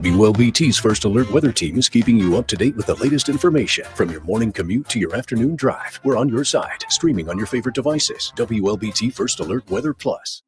Wlbt's First Alert Weather Team is keeping you up to date with the latest information. From your morning commute to your afternoon drive, we're on your side, streaming on your favorite devices. WLBT First Alert Weather Plus.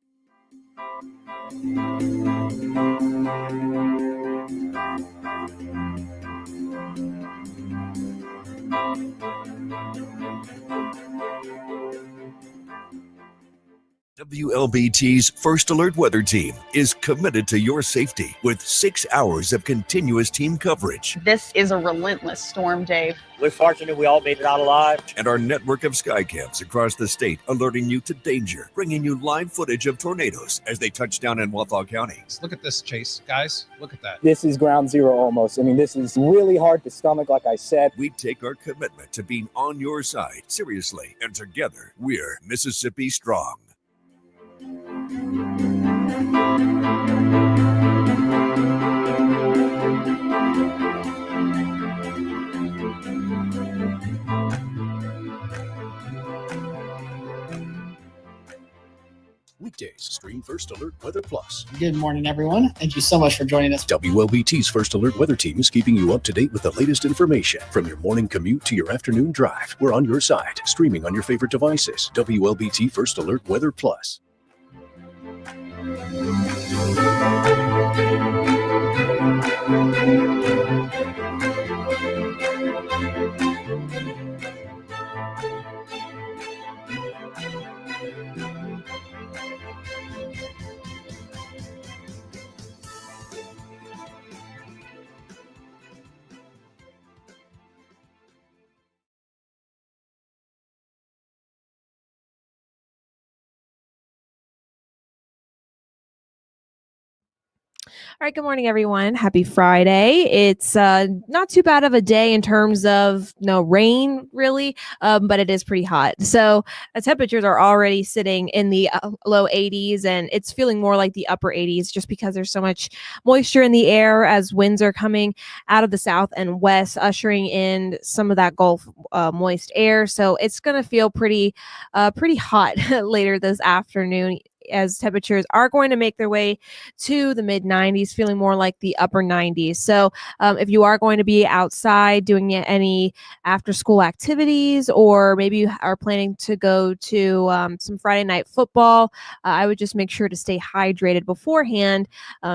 WLBT's First Alert Weather Team is committed to your safety with 6 hours of continuous team coverage. This is a relentless storm, Dave. We're fortunate we all made it out alive. And our network of skycams across the state alerting you to danger, bringing you live footage of tornadoes as they touch down in Wathau County. Look at this, Chase. Guys, look at that. This is ground zero almost. I mean, this is really hard to stomach, like I said. We take our commitment to being on your side seriously, and together we're Mississippi Strong. Weekdays, stream First Alert Weather Plus. Good morning, everyone. Thank you so much for joining us. WLBT's First Alert Weather Team is keeping you up to date with the latest information. From your morning commute to your afternoon drive, we're on your side, streaming on your favorite devices. WLBT First Alert Weather Plus. All right, good morning, everyone. Happy Friday. It's not too bad of a day in terms of no rain, really, but it is pretty hot. So temperatures are already sitting in the low 80s, and it's feeling more like the upper 80s just because there's so much moisture in the air as winds are coming out of the south and west, ushering in some of that Gulf moist air. So it's going to feel pretty hot later this afternoon, as temperatures are going to make their way to the mid 90s, feeling more like the upper 90s. So if you are going to be outside doing any after school activities, or maybe you are planning to go to some Friday night football, I would just make sure to stay hydrated beforehand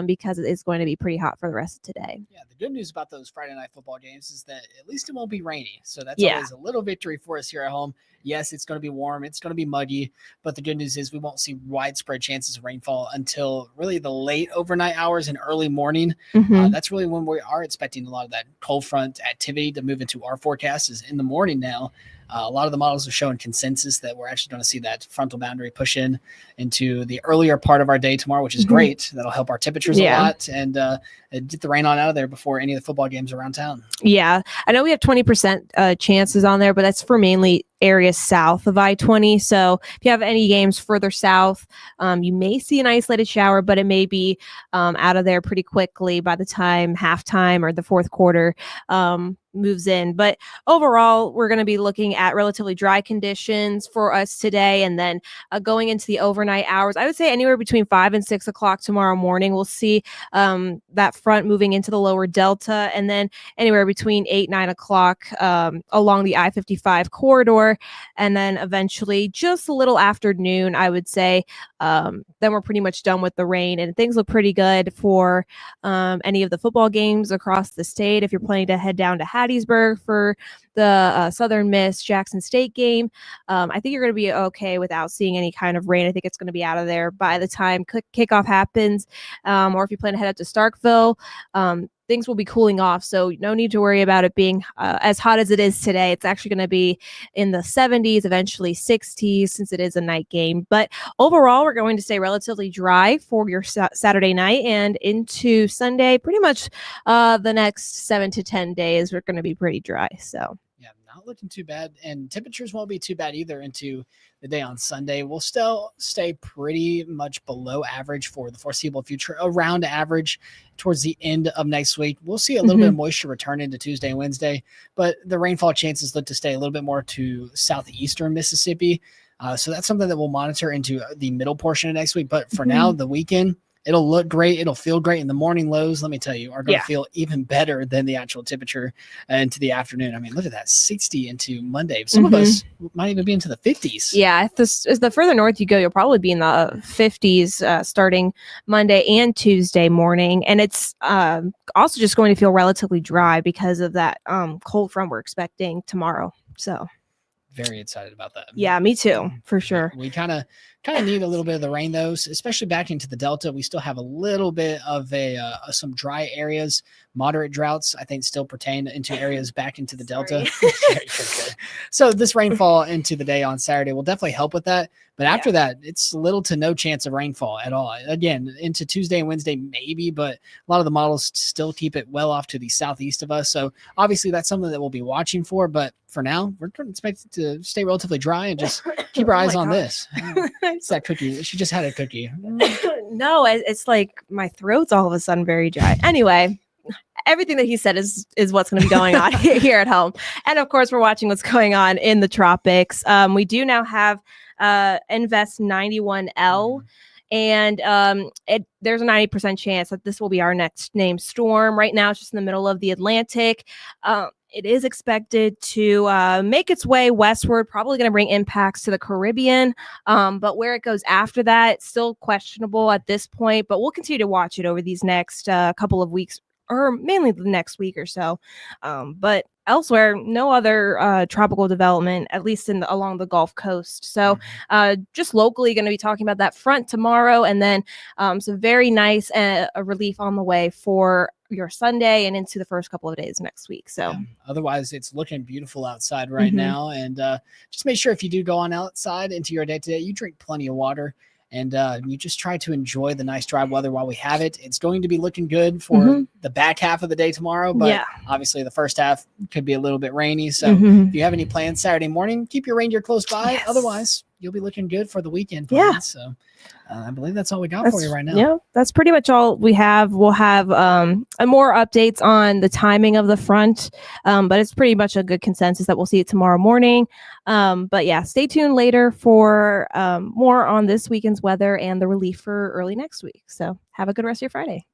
because it is going to be pretty hot for the rest of today. Yeah, the good news about those Friday night football games is that at least it won't be rainy. So that's always a little victory for us here at home. Yes, it's going to be warm. It's going to be muggy. But the good news is we won't see widespread chances of rainfall until really the late overnight hours and early morning. That's really when we are expecting a lot of that cold front activity to move into our forecast is in the morning now. A lot of the models are showing consensus that we're actually going to see that frontal boundary push in into the earlier part of our day tomorrow, which is great. That'll help our temperatures a lot and get the rain on out of there before any of the football games around town. Yeah, I know we have 20% chances on there, but that's for mainly areas south of I-20. So if you have any games further south, you may see an isolated shower, but it may be out of there pretty quickly by the time halftime or the fourth quarter moves in. But overall, we're going to be looking at relatively dry conditions for us today. And then going into the overnight hours, I would say anywhere between 5 and 6 o'clock tomorrow morning, we'll see that front moving into the lower delta. And then anywhere between 8, 9 o'clock along the I-55 corridor. And then eventually just a little after noon, I would say, then we're pretty much done with the rain. And things look pretty good for any of the football games across the state. If you're planning to head down to Hattiesburg for the Southern Miss Jackson State game, I think you're going to be okay without seeing any kind of rain. I think it's going to be out of there by the time kickoff happens. Or if you plan to head up to Starkville, things will be cooling off. So no need to worry about it being as hot as it is today. It's actually going to be in the 70s, eventually 60s, since it is a night game. But overall, we're going to stay relatively dry for your Saturday night and into Sunday. Pretty much the next 7 to 10 days, we're going to be pretty dry. So yeah, not looking too bad. And temperatures won't be too bad either into the day on Sunday. We'll still stay pretty much below average for the foreseeable future, around average towards the end of next week. We'll see a little bit of moisture return into Tuesday and Wednesday, but the rainfall chances look to stay a little bit more to southeastern Mississippi. So that's something that we'll monitor into the middle portion of next week. But for now, the weekend, It'll look great. It'll feel great. And the morning lows, let me tell you, are going to Yeah. feel even better than the actual temperature into the afternoon. I mean, look at that, 60 into Monday. Some of us might even be into the 50s. Yeah, if the further north you go, you'll probably be in the 50s starting Monday and Tuesday morning. And it's also just going to feel relatively dry because of that cold front we're expecting tomorrow. So Very excited about that. yeah, me too, for sure. We kind of need a little bit of the rain, though, especially back into the Delta. We still have a little bit of some dry areas. Moderate droughts, I think, still pertain into areas back into the Delta. So this rainfall into the day on Saturday will definitely help with that. But after that, it's little to no chance of rainfall at all. Again, into Tuesday and Wednesday, maybe, but a lot of the models still keep it well off to the southeast of us. So obviously that's something that we'll be watching for. But for now, we're expected to stay relatively dry and just keep our eyes on this. It's that cookie. She just had a cookie. No, it's like my throat's all of a sudden very dry. Anyway, everything that he said is what's going to be going on here at home. And of course, we're watching what's going on in the tropics. We do now have Invest 91L. And there's a 90% chance that this will be our next named storm. Right now, it's just in the middle of the Atlantic. It is expected to make its way westward, probably going to bring impacts to the Caribbean. But where it goes after that, it's still questionable at this point. But we'll continue to watch it over these next couple of weeks, or mainly the next week or so. But elsewhere, no other tropical development, at least along the Gulf Coast. So just locally going to be talking about that front tomorrow, and then some very nice a relief on the way for your Sunday and into the first couple of days next week. So otherwise, it's looking beautiful outside right now. And just make sure if you do go on outside into your day today, you drink plenty of water. And you just try to enjoy the nice dry weather while we have it. It's going to be looking good for the back half of the day tomorrow, but obviously the first half could be a little bit rainy. So if you have any plans Saturday morning, keep your reindeer close by. Yes. Otherwise, you'll be looking good for the weekend plans. Yeah. So I believe that's all we got for you right now. Yeah, that's pretty much all we have. We'll have more updates on the timing of the front, but it's pretty much a good consensus that we'll see it tomorrow morning. But yeah, stay tuned later for more on this weekend's weather and the relief for early next week. So have a good rest of your Friday.